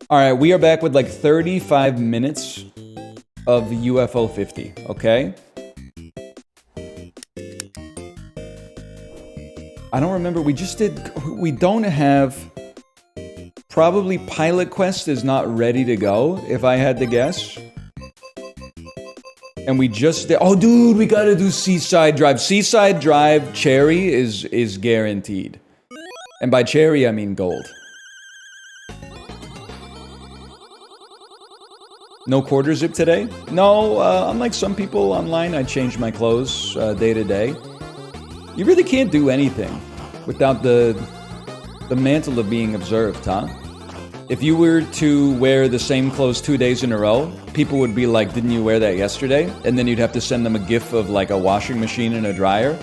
All right, we are back with like 35 minutes of UFO 50, okay? I don't remember, we don't have, probably Pilot Quest is not ready to go, if I had to guess. And we just did, oh dude, we gotta do Seaside Drive. Seaside Drive Cherry is guaranteed. And by cherry, I mean gold. No quarter zip today? No, unlike some people online, I change my clothes day to day. You really can't do anything without the mantle of being observed, huh? If you were to wear the same clothes 2 days in a row, people would be like, didn't you wear that yesterday? And then you'd have to send them a gif of like a washing machine and a dryer.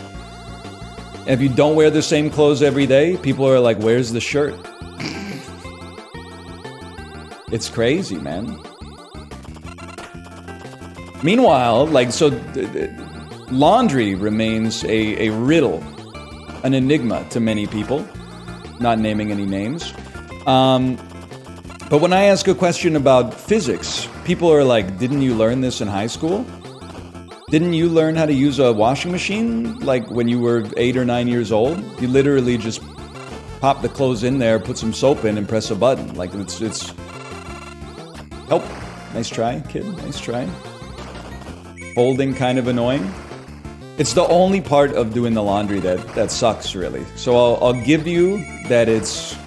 And if you don't wear the same clothes every day, people are like, where's the shirt? It's crazy, man. Meanwhile, like, so laundry remains a riddle, an enigma to many people, not naming any names. But when I ask a question about physics, people are like, didn't you learn this in high school? Didn't you learn how to use a washing machine, like, when you were 8 or 9 years old? You literally just pop the clothes in there, put some soap in, and press a button. Like, it's... Help. Nice try, kid. Nice try. Folding kind of annoying. It's the only part of doing the laundry that sucks, really. So I'll give you that it's...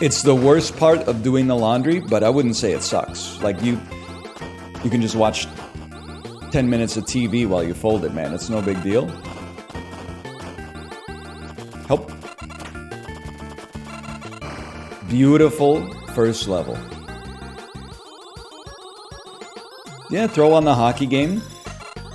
It's the worst part of doing the laundry, but I wouldn't say it sucks. Like, you can just watch 10 minutes of TV while you fold it, man. It's no big deal. Help. Beautiful first level. Yeah, throw on the hockey game.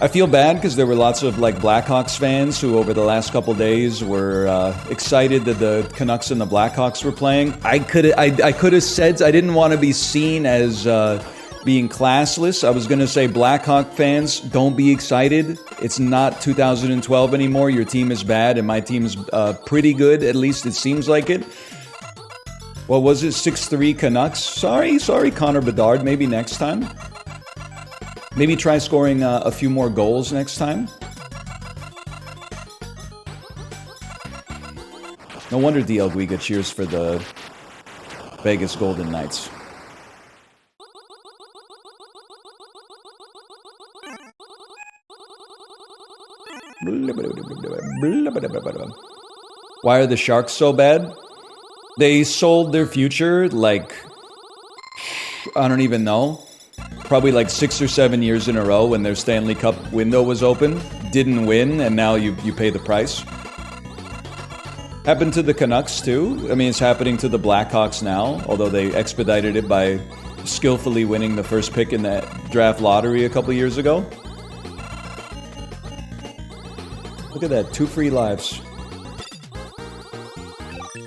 I feel bad because there were lots of like Blackhawks fans who over the last couple days were excited that the Canucks and the Blackhawks were playing. I could have said I didn't want to be seen as being classless. I was going to say, Blackhawk fans, don't be excited. It's not 2012 anymore. Your team is bad and my team is pretty good. At least it seems like it. What was it? 6-3 Canucks? Sorry, Connor Bedard. Maybe next time. Maybe try scoring a few more goals next time. No wonder DL Guiga cheers for the Vegas Golden Knights. Why are the Sharks so bad? They sold their future like, I don't even know. Probably like 6 or 7 years in a row when their Stanley Cup window was open. Didn't win, and now you pay the price. Happened to the Canucks too. I mean, it's happening to the Blackhawks now, although they expedited it by skillfully winning the first pick in that draft lottery a couple years ago. Look at that, 2 free lives.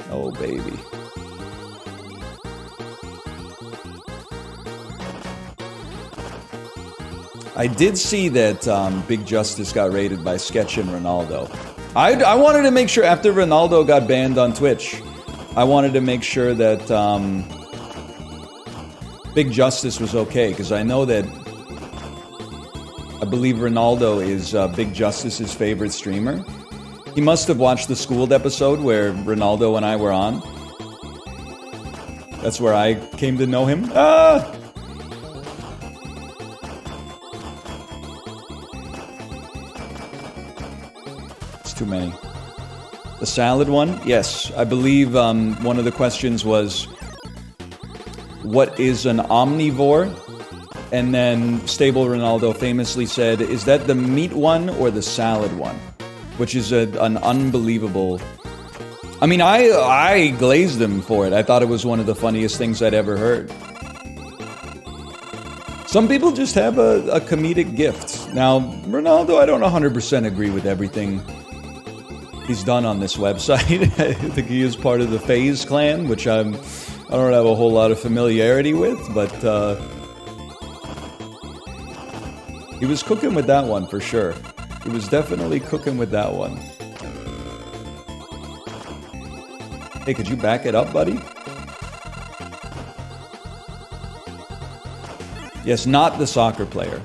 Oh, baby. I did see that Big Justice got raided by Sketch and Ronaldo. I wanted to make sure, after Ronaldo got banned on Twitch, I wanted to make sure that Big Justice was okay, because I know that I believe Ronaldo is Big Justice's favorite streamer. He must have watched the Schooled episode where Ronaldo and I were on. That's where I came to know him. Ah! Too many. The salad one? Yes. I believe one of the questions was, what is an omnivore? And then Stable Ronaldo famously said, is that the meat one or the salad one? Which is an unbelievable... I mean, I glazed him for it. I thought it was one of the funniest things I'd ever heard. Some people just have a comedic gift. Now, Ronaldo, I don't 100% agree with everything he's done on this website. I think he is part of the FaZe clan, which I don't have a whole lot of familiarity with, but he was cooking with that one for sure. He was definitely cooking with that one. Hey, could you back it up, buddy? Yes, not the soccer player.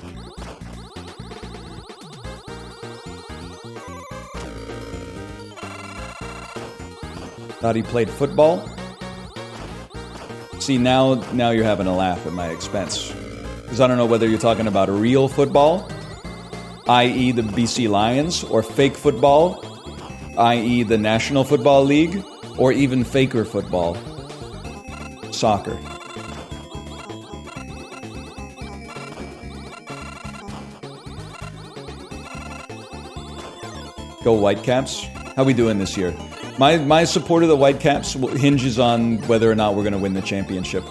Thought he played football. See, now you're having a laugh at my expense. Because I don't know whether you're talking about real football, i.e. the BC Lions, or fake football, i.e. the National Football League, or even faker football, soccer. Go Whitecaps. How we doing this year? My support of the Whitecaps hinges on whether or not we're going to win the championship.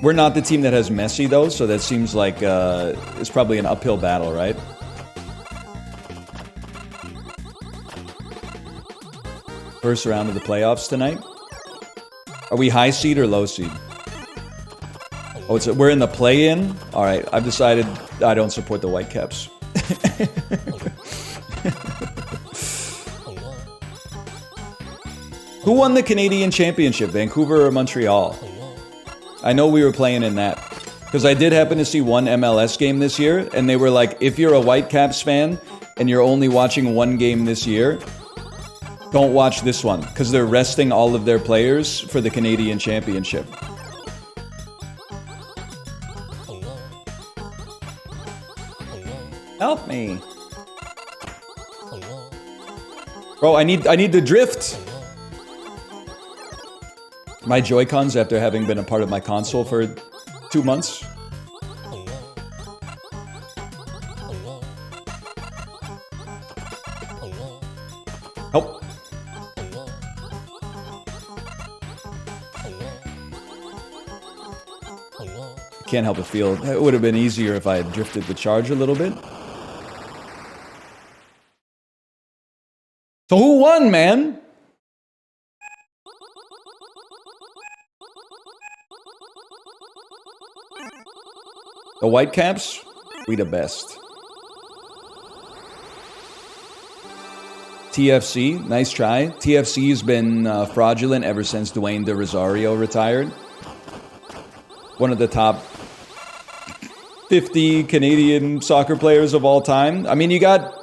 We're not the team that has Messi, though, so that seems like it's probably an uphill battle, right? First round of the playoffs tonight. Are we high seed or low seed? Oh, we're in the play-in? All right, I've decided I don't support the Whitecaps. Who won the Canadian Championship, Vancouver or Montreal? I know we were playing in that. Because I did happen to see one MLS game this year, and they were like, if you're a Whitecaps fan and you're only watching one game this year, don't watch this one, because they're resting all of their players for the Canadian Championship. Help me. Bro, I need to drift. My Joy-Cons, after having been a part of my console for 2 months. Help. Can't help but feel it would have been easier if I had drifted the charge a little bit. So who won, man? The Whitecaps? We the best. TFC, nice try. TFC's been fraudulent ever since Dwayne De Rosario retired. One of the top 50 Canadian soccer players of all time. I mean, you got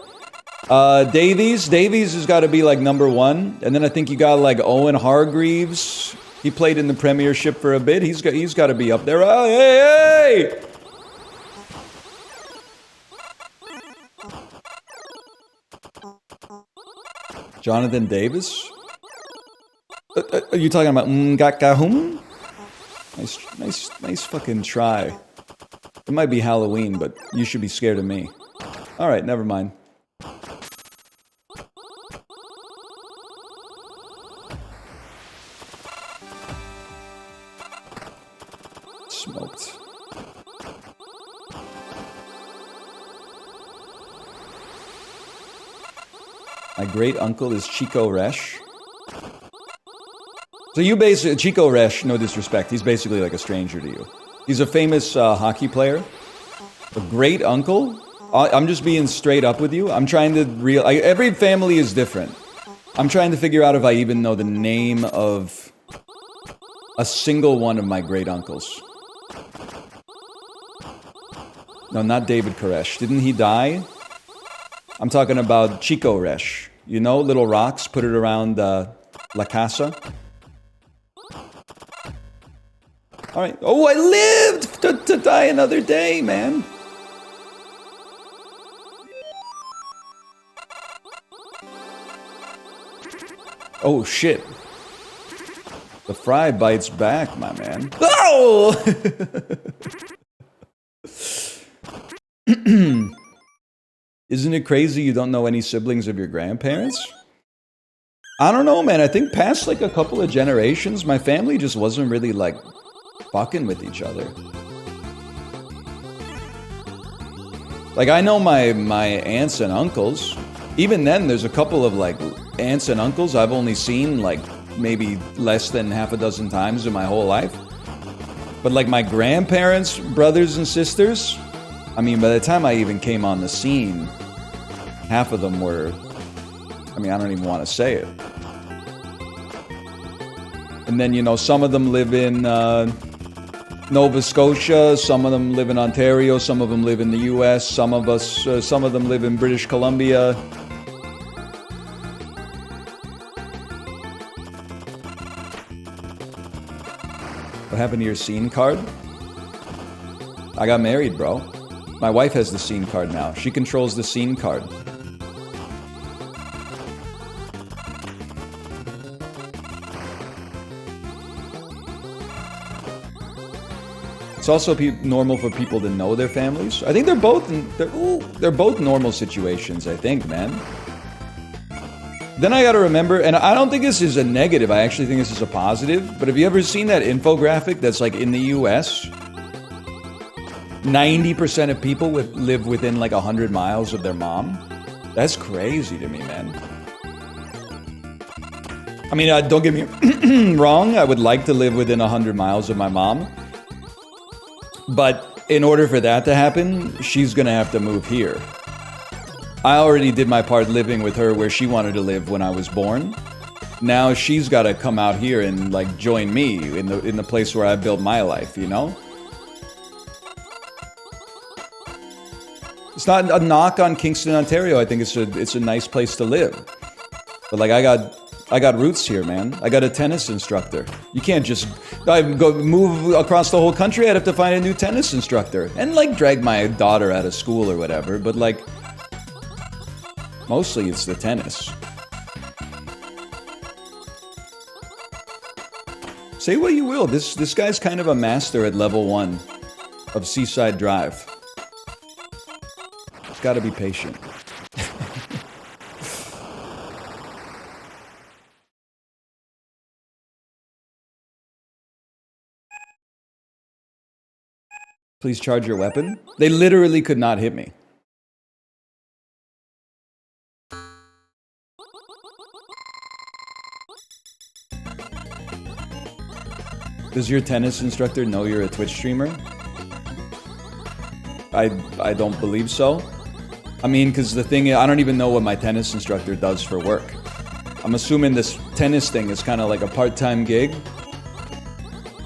Davies. Davies has got to be like number one. And then I think you got like Owen Hargreaves. He played in the Premiership for a bit. He's got to be up there. Oh, hey, hey! Jonathan Davis? Are you talking about Ngakahum? Nice fucking try. It might be Halloween, but you should be scared of me. Alright, never mind. Smoked. My great uncle is Chico Resch. So you basically, Chico Resch, no disrespect, he's basically like a stranger to you. He's a famous hockey player. A great uncle? I'm just being straight up with you. I'm trying to every family is different. I'm trying to figure out if I even know the name of a single one of my great uncles. No, not David Koresh. Didn't he die? I'm talking about Chico Resch. You know, little rocks, put it around La Casa. All right. Oh, I lived to die another day, man. Oh, shit. The fry bites back, my man. Oh! Isn't it crazy you don't know any siblings of your grandparents? I don't know, man. I think past like a couple of generations, my family just wasn't really like fucking with each other. Like I know my aunts and uncles. Even then, there's a couple of like aunts and uncles I've only seen like maybe less than half a dozen times in my whole life. But like my grandparents, brothers and sisters, I mean, by the time I even came on the scene, half of them were, I mean, I don't even want to say it. And then, you know, some of them live in Nova Scotia. Some of them live in Ontario. Some of them live in the U.S. Some of them live in British Columbia. What happened to your scene card? I got married, bro. My wife has the scene card now. She controls the scene card. It's also normal for people to know their families. I think they're both normal situations, I think, man. Then I gotta remember, and I don't think this is a negative, I actually think this is a positive, but have you ever seen that infographic that's like in the US? 90% of people live within like 100 miles of their mom? That's crazy to me, man. I mean, don't get me wrong, I would like to live within 100 miles of my mom. But in order for that to happen, she's gonna have to move here. I already did my part living with her where she wanted to live when I was born. Now she's gotta come out here and like join me in the place where I built my life, you know? It's not a knock on Kingston, Ontario. I think it's a nice place to live. But like I got roots here, man. I got a tennis instructor. You can't just move across the whole country. I'd have to find a new tennis instructor and like drag my daughter out of school or whatever. But like, mostly it's the tennis. Say what you will. This guy's kind of a master at level 1 of Seaside Drive. Just gotta be patient. Please charge your weapon. They literally could not hit me. Does your tennis instructor know you're a Twitch streamer? I don't believe so. I mean, because the thing is, I don't even know what my tennis instructor does for work. I'm assuming this tennis thing is kind of like a part-time gig.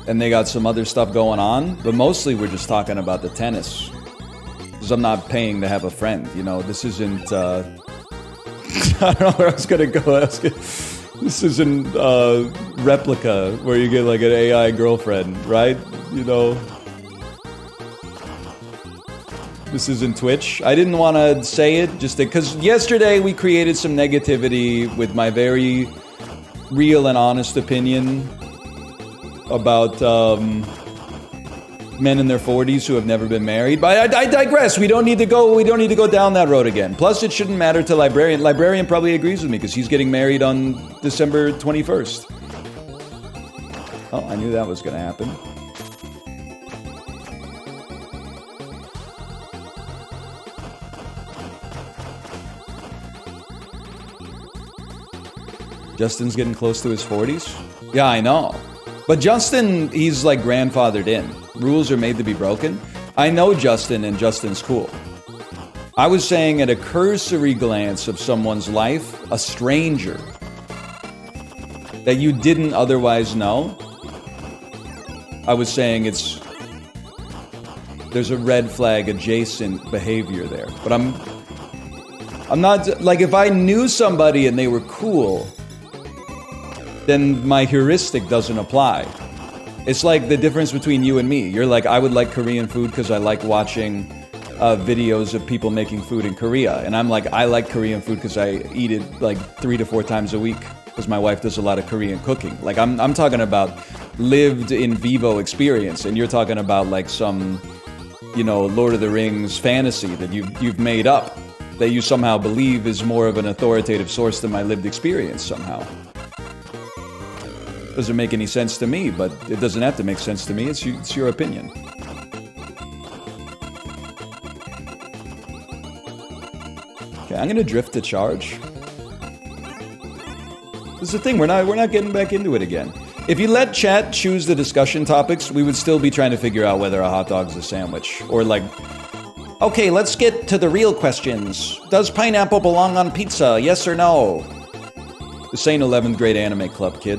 And they got some other stuff going on, but mostly we're just talking about the tennis. Because I'm not paying to have a friend, you know. This isn't, I don't know where I was gonna go. This isn't Replica, where you get like an AI girlfriend, right? You know. This isn't Twitch. I didn't want to say it just because yesterday we created some negativity with my very real and honest opinion about men in their 40s who have never been married. But I digress. We don't need to go down that road again. Plus, it shouldn't matter to Librarian. Librarian probably agrees with me because he's getting married on December 21st. Oh, I knew that was going to happen. Justin's getting close to his 40s? Yeah, I know. But Justin, he's like grandfathered in. Rules are made to be broken. I know Justin, and Justin's cool. I was saying at a cursory glance of someone's life, a stranger that you didn't otherwise know, I was saying there's a red flag adjacent behavior there. But I'm not, like if I knew somebody and they were cool, then my heuristic doesn't apply. It's like the difference between you and me. You're like, I would like Korean food because I like watching videos of people making food in Korea. And I'm like, I like Korean food because I eat it like 3 to 4 times a week because my wife does a lot of Korean cooking. Like I'm talking about lived in vivo experience, and you're talking about like some, you know, Lord of the Rings fantasy that you've made up that you somehow believe is more of an authoritative source than my lived experience somehow. Doesn't make any sense to me, but it doesn't have to make sense to me. It's your opinion. Okay, I'm gonna drift to charge. This is the thing, we're not getting back into it again. If you let chat choose the discussion topics, we would still be trying to figure out whether a hot dog's a sandwich. Or like, okay, let's get to the real questions. Does pineapple belong on pizza? Yes or no? This ain't 11th grade anime club, kid.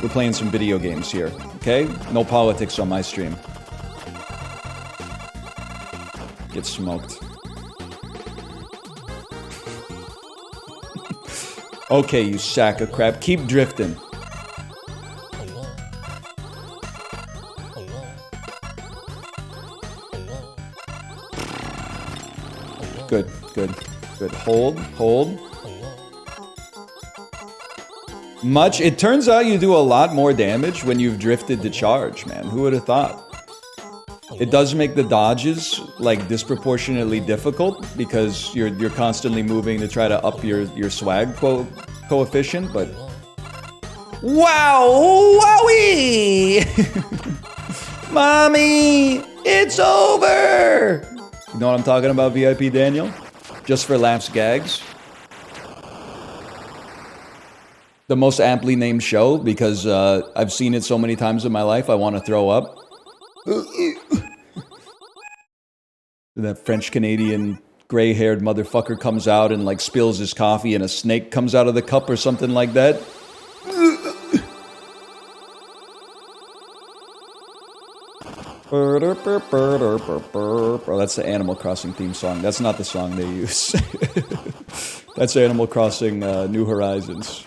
We're playing some video games here, okay? No politics on my stream. Get smoked. Okay, you sack of crap. Keep drifting. Good, good, good. Hold, hold. Much. It turns out you do a lot more damage when you've drifted to charge, man. Who would have thought? It does make the dodges like disproportionately difficult because you're constantly moving to try to up your swag coefficient, but wow, wowie! Mommy, it's over! You know what I'm talking about, VIP Daniel? Just for laughs, gags. The most aptly named show because I've seen it so many times in my life, I want to throw up. That French-Canadian gray-haired motherfucker comes out and like spills his coffee and a snake comes out of the cup or something like that. Oh, that's the Animal Crossing theme song. That's not the song they use. That's Animal Crossing New Horizons.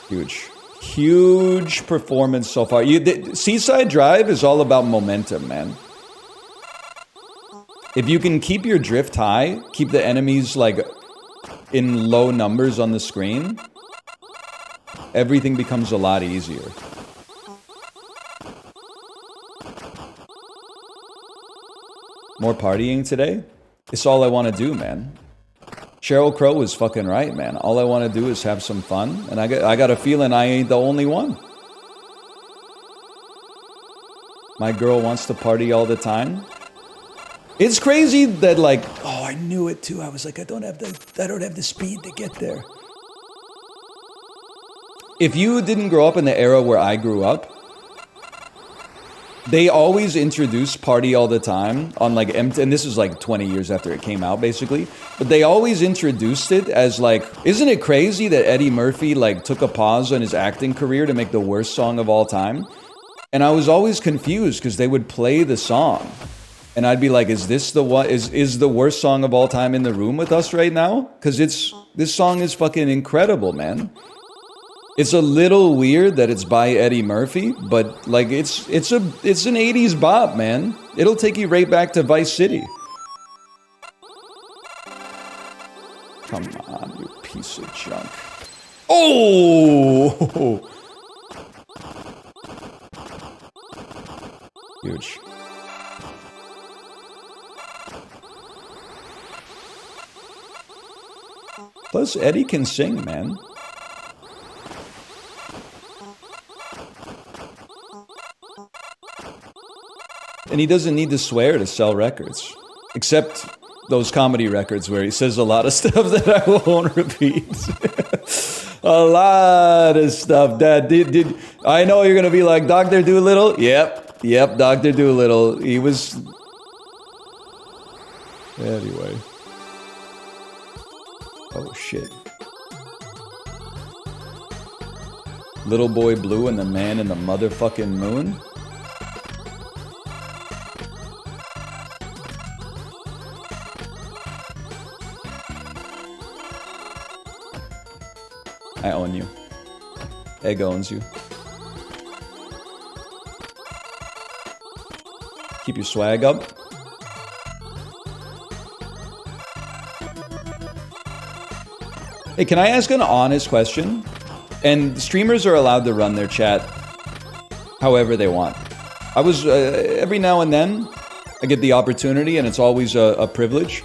Huge. Huge performance so far. Seaside Drive is all about momentum, man. If you can keep your drift high, keep the enemies like in low numbers on the screen, everything becomes a lot easier. More partying today? It's all I want to do, man. Sheryl Crow is fucking right, man. All I want to do is have some fun, and I got a feeling I ain't the only one. My girl wants to party all the time. It's crazy that like, oh, I knew it too. I was like, I don't have the speed to get there. If you didn't grow up in the era where I grew up, they always introduced Party All the Time on like and this is like 20 years after it came out basically, but they always introduced it as like, isn't it crazy that Eddie Murphy like took a pause on his acting career to make the worst song of all time? And I was always confused because they would play the song and I'd be like, is this the what is the worst song of all time in the room with us right now? Because this song is fucking incredible, man. It's a little weird that it's by Eddie Murphy, but like it's an 80s bop, man. It'll take you right back to Vice City. Come on, you piece of junk. Oh! Huge. Plus, Eddie can sing, man. And he doesn't need to swear to sell records. Except those comedy records where he says a lot of stuff that I won't repeat. A lot of stuff that did. I know you're going to be like, Dr. Doolittle? Yep, Dr. Doolittle. He was... Anyway. Oh, shit. Little Boy Blue and the Man in the Motherfucking Moon? I own you. Egg owns you. Keep your swag up. Hey, can I ask an honest question? And streamers are allowed to run their chat however they want. I was, every now and then, I get the opportunity, and it's always a privilege.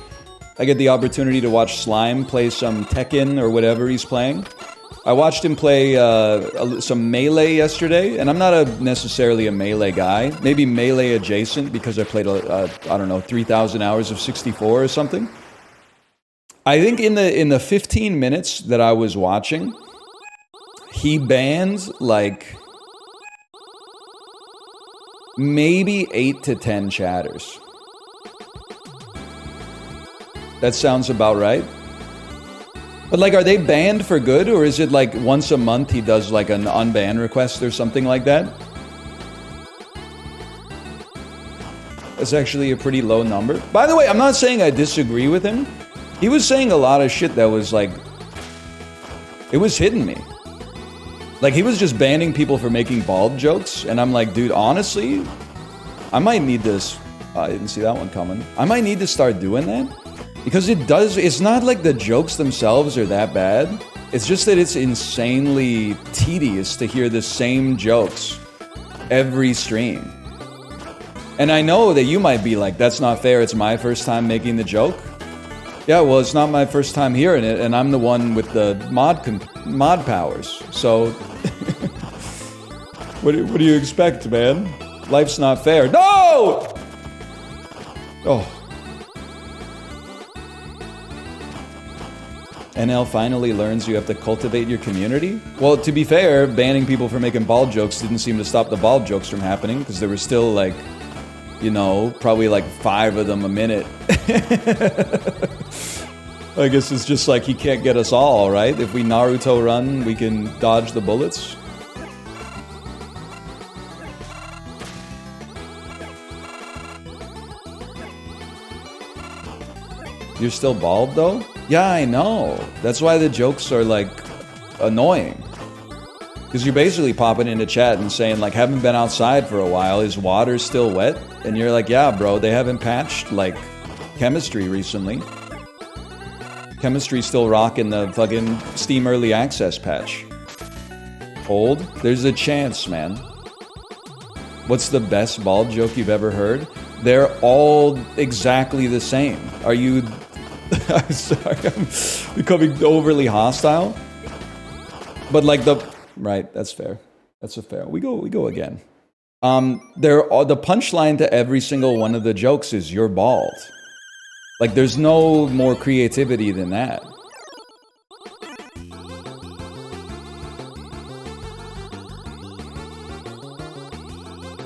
I get the opportunity to watch Slime play some Tekken or whatever he's playing. I watched him play some Melee yesterday, and I'm not necessarily a Melee guy. Maybe Melee adjacent because I played, I don't know, 3,000 hours of 64 or something. I think in the 15 minutes that I was watching, he banned like maybe 8 to 10 chatters. That sounds about right. But like, are they banned for good, or is it like once a month he does like an unban request or something like that? That's actually a pretty low number. By the way, I'm not saying I disagree with him. He was saying a lot of shit that was like, it was hitting me. Like, he was just banning people for making bald jokes, and I'm like, dude, honestly, I might need this. I didn't see that one coming. I might need to start doing that. Because it's not like the jokes themselves are that bad. It's just that it's insanely tedious to hear the same jokes every stream. And I know that you might be like, that's not fair, it's my first time making the joke. Yeah, well, it's not my first time hearing it, and I'm the one with the mod powers. So, what do you expect, man? Life's not fair. No! Oh. NL finally learns you have to cultivate your community? Well, to be fair, banning people for making bald jokes didn't seem to stop the bald jokes from happening, because there were still like, you know, probably like 5 of them a minute. I guess it's just like he can't get us all, right? If we Naruto run, we can dodge the bullets. You're still bald though? Yeah, I know. That's why the jokes are like annoying. Because you're basically popping into chat and saying like, haven't been outside for a while, is water still wet? And you're like, yeah bro, they haven't patched like chemistry recently. Chemistry's still rocking the fucking Steam Early Access patch. Old? There's a chance, man. What's the best bald joke you've ever heard? They're all exactly the same. Are you... I'm sorry, I'm becoming overly hostile. But like the... Right, that's fair. That's a fair... We go again. The punchline to every single one of the jokes is you're bald. Like, there's no more creativity than that.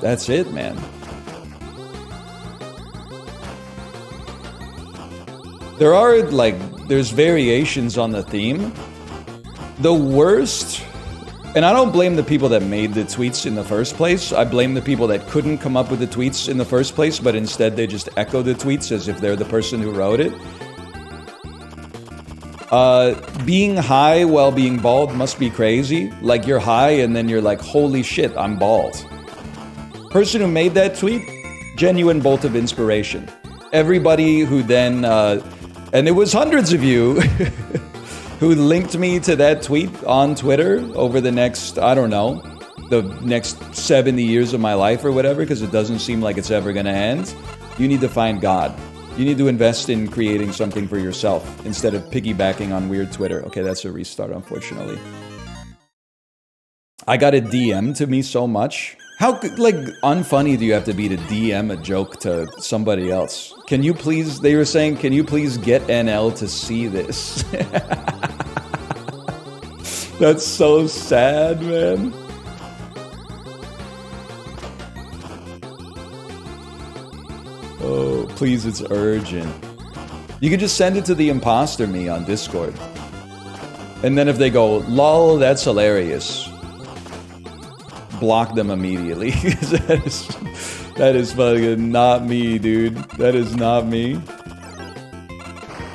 That's it, man. There are, like, there's variations on the theme. The worst... And I don't blame the people that made the tweets in the first place. I blame the people that couldn't come up with the tweets in the first place, but instead they just echo the tweets as if they're the person who wrote it. Being high while being bald must be crazy. Like, you're high and then you're like, holy shit, I'm bald. Person who made that tweet, genuine bolt of inspiration. Everybody who then, and it was hundreds of you, who linked me to that tweet on Twitter over the next, I don't know, the next 70 years of my life or whatever, because it doesn't seem like it's ever going to end. You need to find God. You need to invest in creating something for yourself instead of piggybacking on weird Twitter. Okay, that's a restart, unfortunately. I got a DM to me so much. How, like, unfunny do you have to be to DM a joke to somebody else? Can you please, they were saying, can you please get NL to see this? That's so sad, man. Oh, please, it's urgent. You can just send it to the imposter me on Discord. And then if they go, lol, that's hilarious, block them immediately. that is fucking not me, dude. That is not me.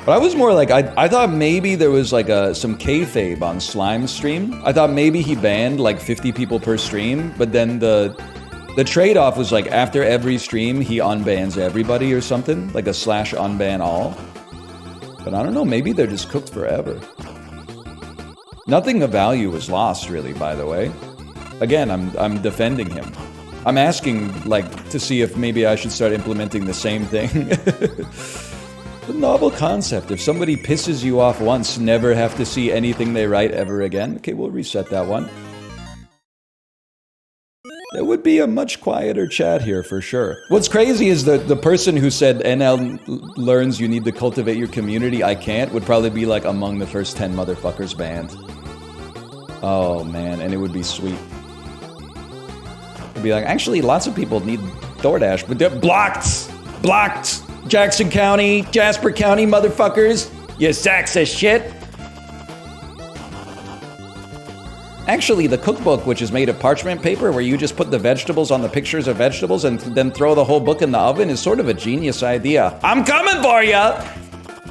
But I was more like, I thought maybe there was like some kayfabe on Slime's stream. I thought maybe he banned like 50 people per stream, but then the trade-off was like after every stream he unbans everybody or something, like a /unban all. But I don't know, maybe they're just cooked forever. Nothing of value was lost, really, by the way. Again, I'm defending him. I'm asking, like, to see if maybe I should start implementing the same thing. A novel concept. If somebody pisses you off once, never have to see anything they write ever again. Okay, we'll reset that one. There would be a much quieter chat here for sure. What's crazy is that the person who said NL learns you need to cultivate your community, I can't, would probably be like among the first 10 motherfuckers banned. Oh man, and it would be sweet. It'd be like, actually, lots of people need DoorDash, but they're blocked! Blocked! Jackson County, Jasper County, motherfuckers! You sacks of shit! Actually, the cookbook, which is made of parchment paper, where you just put the vegetables on the pictures of vegetables and then throw the whole book in the oven, is sort of a genius idea. I'm coming for ya!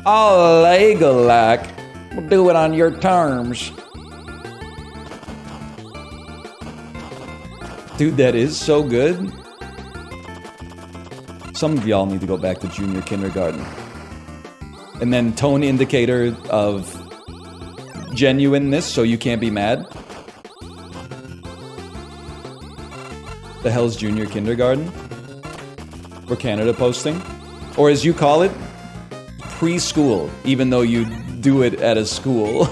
Oh, Legolac. We'll do it on your terms. Dude, that is so good. Some of y'all need to go back to junior kindergarten. And then tone indicator of genuineness so you can't be mad. The hell's junior kindergarten? Or Canada posting? Or as you call it, preschool, even though you do it at a school.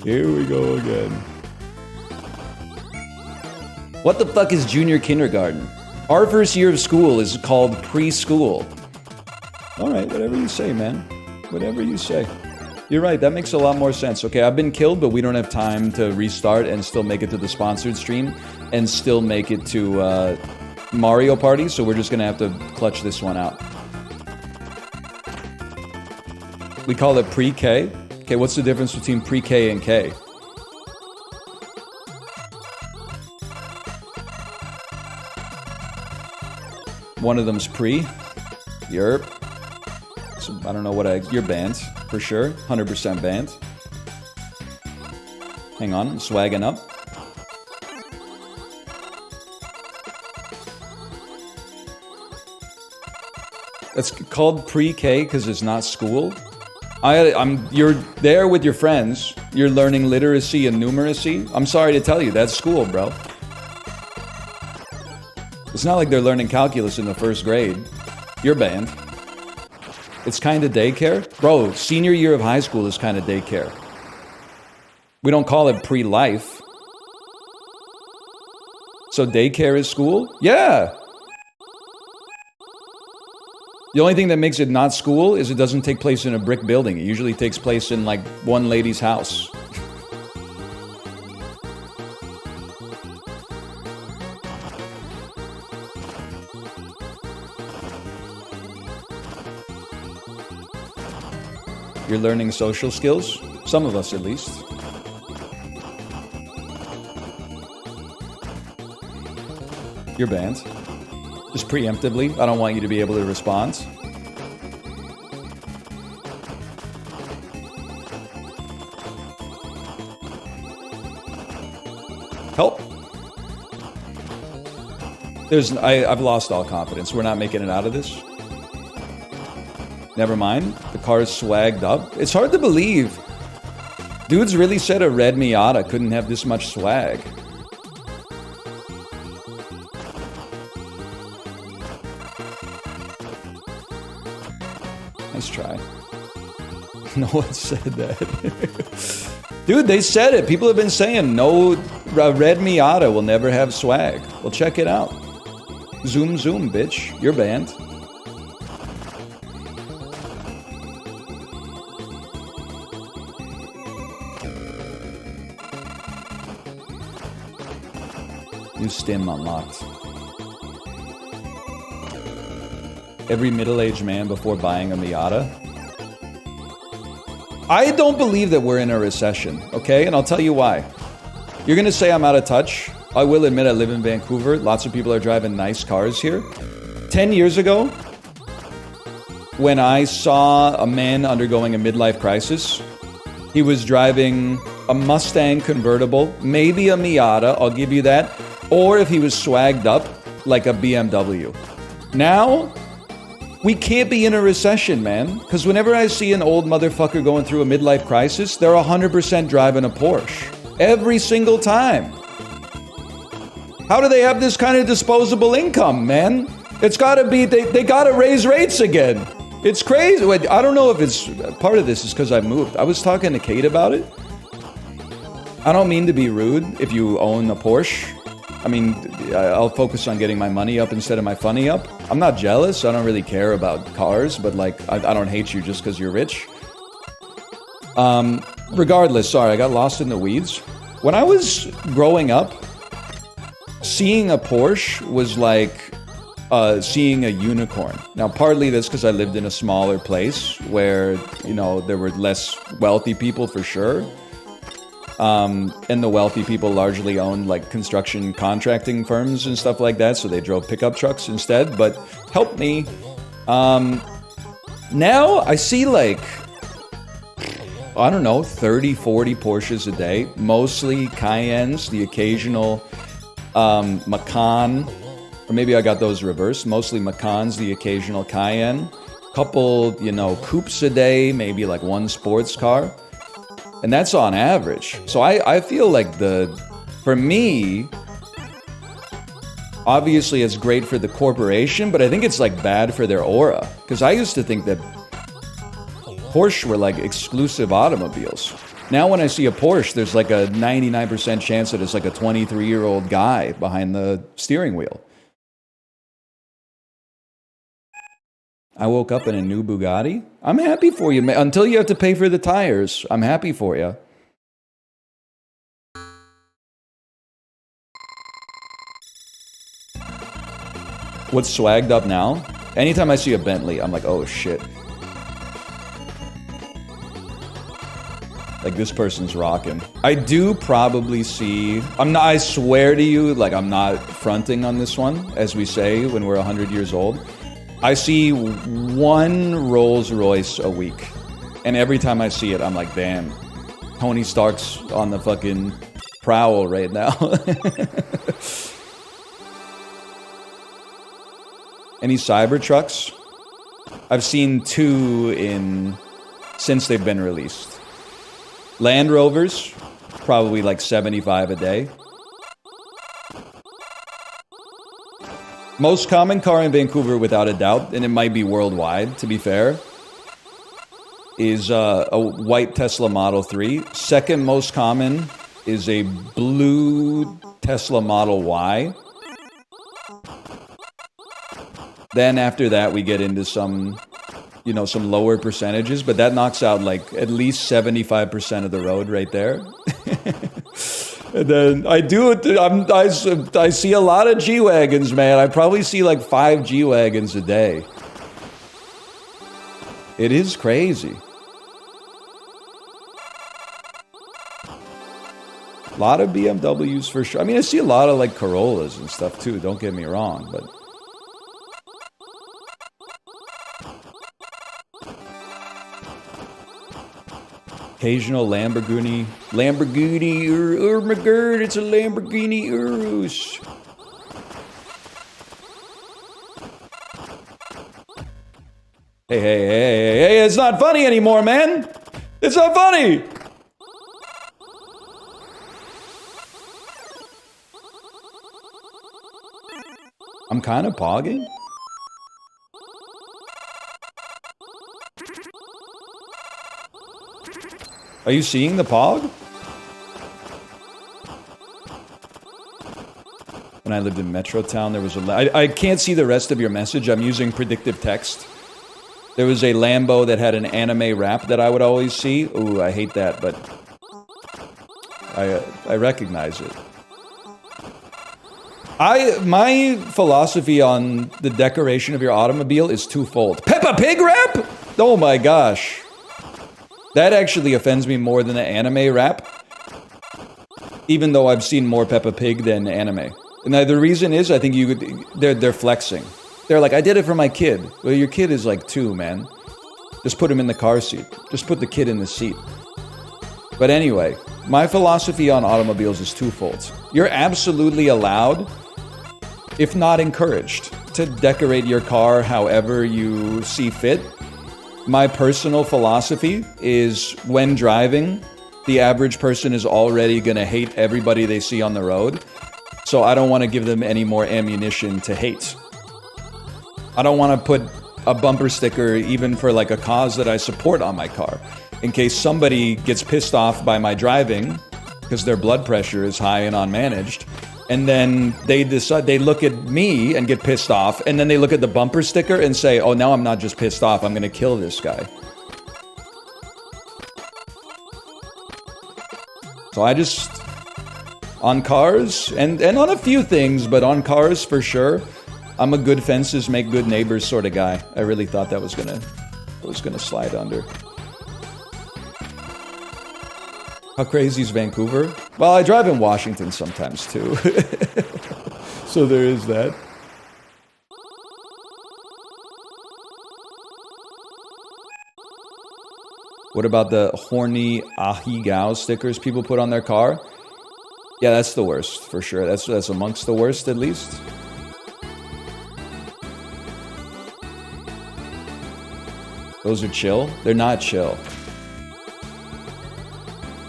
Here we go again. What the fuck is junior kindergarten? Our first year of school is called preschool. All right, whatever you say, man. Whatever you say. You're right, that makes a lot more sense. Okay, I've been killed, but we don't have time to restart and still make it to the sponsored stream and still make it to Mario Party, so we're just gonna have to clutch this one out. We call it pre-K. Okay, what's the difference between pre-K and K? One of them's pre. Yerp. So I don't know what you're banned, for sure. 100% banned. Hang on, I'm swagging up. It's called pre-K because it's not school. You're there with your friends. You're learning literacy and numeracy. I'm sorry to tell you, that's school, bro. It's not like they're learning calculus in the first grade. You're banned. It's kind of daycare. Bro, senior year of high school is kind of daycare. We don't call it pre-life. So daycare is school? Yeah. The only thing that makes it not school is it doesn't take place in a brick building. It usually takes place in like one lady's house. You're learning social skills? Some of us, at least. You're banned. Just preemptively. I don't want you to be able to respond. Help. I've lost all confidence. We're not making it out of this. Never mind. The car is swagged up. It's hard to believe. Dudes really said a red Miata couldn't have this much swag. Nice try. No one said that. Dude, they said it. People have been saying no, a red Miata will never have swag. Well, check it out. Zoom, zoom, bitch. You're banned. New stim unlocked. Every middle-aged man before buying a Miata. I don't believe that we're in a recession, okay? And I'll tell you why. You're gonna say I'm out of touch. I will admit I live in Vancouver. Lots of people are driving nice cars here. 10 years ago, when I saw a man undergoing a midlife crisis, he was driving a Mustang convertible, maybe a Miata, I'll give you that. Or if he was swagged up like a BMW. Now, we can't be in a recession, man. Because whenever I see an old motherfucker going through a midlife crisis, they're 100% driving a Porsche. Every single time. How do they have this kind of disposable income, man? It's gotta be, they gotta raise rates again. It's crazy. I don't know if it's, part of this is because I moved. I was talking to Kate about it. I don't mean to be rude if you own a Porsche. I mean, I'll focus on getting my money up instead of my funny up. I'm not jealous. I don't really care about cars, but like, I don't hate you just because you're rich. Regardless, sorry, I got lost in the weeds. When I was growing up, seeing a Porsche was like seeing a unicorn. Now, partly that's because I lived in a smaller place where, you know, there were less wealthy people for sure. And the wealthy people largely owned like construction contracting firms and stuff like that, so they drove pickup trucks instead. But help me. Now I see like, I don't know, 30, 40 Porsches a day, mostly Cayennes, the occasional Macan, or maybe I got those reversed, mostly Macans, the occasional Cayenne, couple, you know, coupes a day, maybe like one sports car, and that's on average. So I feel like for me, obviously it's great for the corporation, but I think it's like bad for their aura, because I used to think that Porsche were like exclusive automobiles. Now when I see a Porsche, there's like a 99% chance that it's like a 23-year-old guy behind the steering wheel. I woke up in a new Bugatti. I'm happy for you, man. Until you have to pay for the tires, I'm happy for you. What's swagged up now? Anytime I see a Bentley, I'm like, oh shit. Like, this person's rocking. I do probably see... I swear to you, like, I'm not fronting on this one, as we say when we're 100 years old. I see one Rolls Royce a week. And every time I see it, I'm like, damn, Tony Stark's on the fucking prowl right now. Any Cybertrucks? I've seen 2 since they've been released. Land Rovers, probably like 75 a day. Most common car in Vancouver, without a doubt, and it might be worldwide, to be fair, is a white Tesla Model 3. Second most common is a blue Tesla Model Y. Then after that, we get into some lower percentages, but that knocks out like at least 75% of the road right there. And then I see a lot of G-Wagons, man. I probably see like 5 G-Wagons a day. It is crazy. A lot of BMWs for sure. I mean, I see a lot of like Corollas and stuff too, don't get me wrong, but... Occasional Lamborghini, oh my god, it's a Lamborghini Urus. Hey, it's not funny anymore, man. It's not funny. I'm kind of pogging. Are you seeing the pog? When I lived in Metrotown, there was I can't see the rest of your message. I'm using predictive text. There was a Lambo that had an anime wrap that I would always see. Ooh, I hate that, but I recognize it. My philosophy on the decoration of your automobile is twofold. Peppa Pig wrap? Oh my gosh. That actually offends me more than the anime rap, even though I've seen more Peppa Pig than anime. And the reason is, I think they're flexing. They're like, I did it for my kid. Well, your kid is like 2, man. Just put him in the car seat. Just put the kid in the seat. But anyway, my philosophy on automobiles is twofold. You're absolutely allowed, if not encouraged, to decorate your car however you see fit. My personal philosophy is when driving, the average person is already going to hate everybody they see on the road. So I don't want to give them any more ammunition to hate. I don't want to put a bumper sticker even for like a cause that I support on my car. In case somebody gets pissed off by my driving because their blood pressure is high and unmanaged. And then they decide, they look at me and get pissed off, and then they look at the bumper sticker and say, oh, now I'm not just pissed off, I'm going to kill this guy. So I just, on cars, and on a few things, but on cars for sure, I'm a good fences make good neighbors sort of guy. I really thought that was gonna slide under. How crazy is Vancouver? Well, I drive in Washington sometimes too. So there is that. What about the horny Ahigao stickers people put on their car? Yeah, that's the worst, for sure. That's amongst the worst, at least. Those are chill? They're not chill.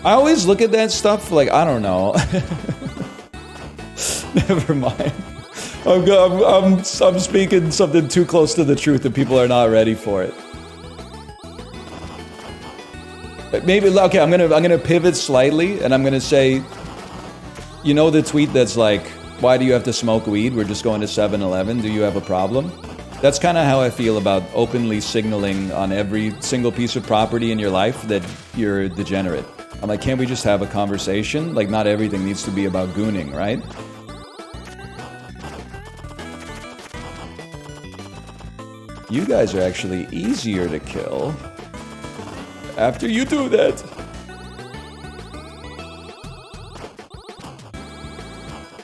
I always look at that stuff like, I don't know. Never mind. I'm speaking something too close to the truth and people are not ready for it. Maybe, okay, I'm gonna pivot slightly and I'm gonna say, you know the tweet that's like, why do you have to smoke weed? We're just going to 7-Eleven. Do you have a problem? That's kind of how I feel about openly signaling on every single piece of property in your life that you're a degenerate. I'm like, can't we just have a conversation? Like, not everything needs to be about gooning, right? You guys are actually easier to kill after you do that.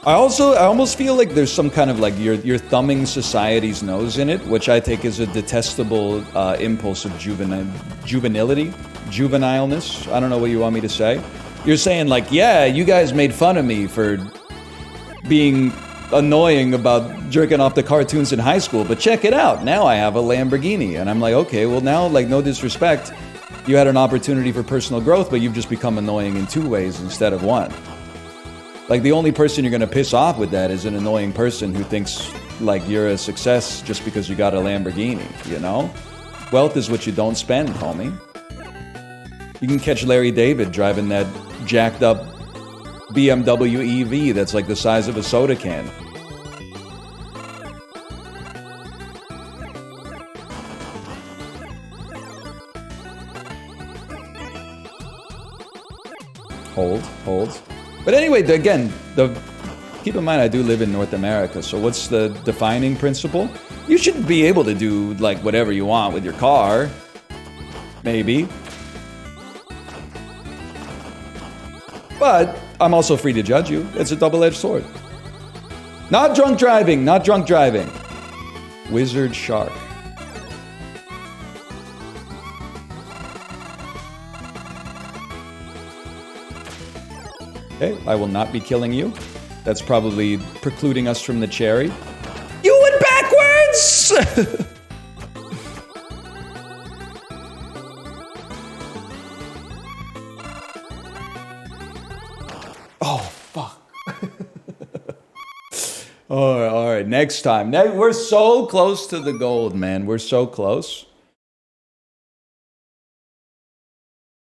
I almost feel like there's some kind of like you're thumbing society's nose in it, which I take as a detestable impulse of juvenileness. I don't know what you want me to say. You're saying like, yeah, you guys made fun of me for being annoying about jerking off the cartoons in high school, but check it out. Now I have a Lamborghini. And I'm like, okay, well now, like, no disrespect, you had an opportunity for personal growth, but you've just become annoying in 2 ways instead of 1. Like, the only person you're gonna piss off with that is an annoying person who thinks like you're a success just because you got a Lamborghini, you know? Wealth is what you don't spend, homie. You can catch Larry David driving that jacked up BMW EV that's like the size of a soda can. Hold. But anyway, again, keep in mind I do live in North America, so what's the defining principle? You should be able to do like whatever you want with your car. Maybe. But I'm also free to judge you. It's a double-edged sword. Not drunk driving, not drunk driving. Wizard shark. Okay, I will not be killing you. That's probably precluding us from the cherry. You went backwards! Oh, fuck. All right, next time. We're so close to the gold, man. We're so close.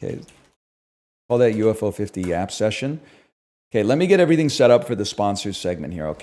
Okay. Call that UFO 50 Yap session. Okay, let me get everything set up for the sponsors segment here, okay?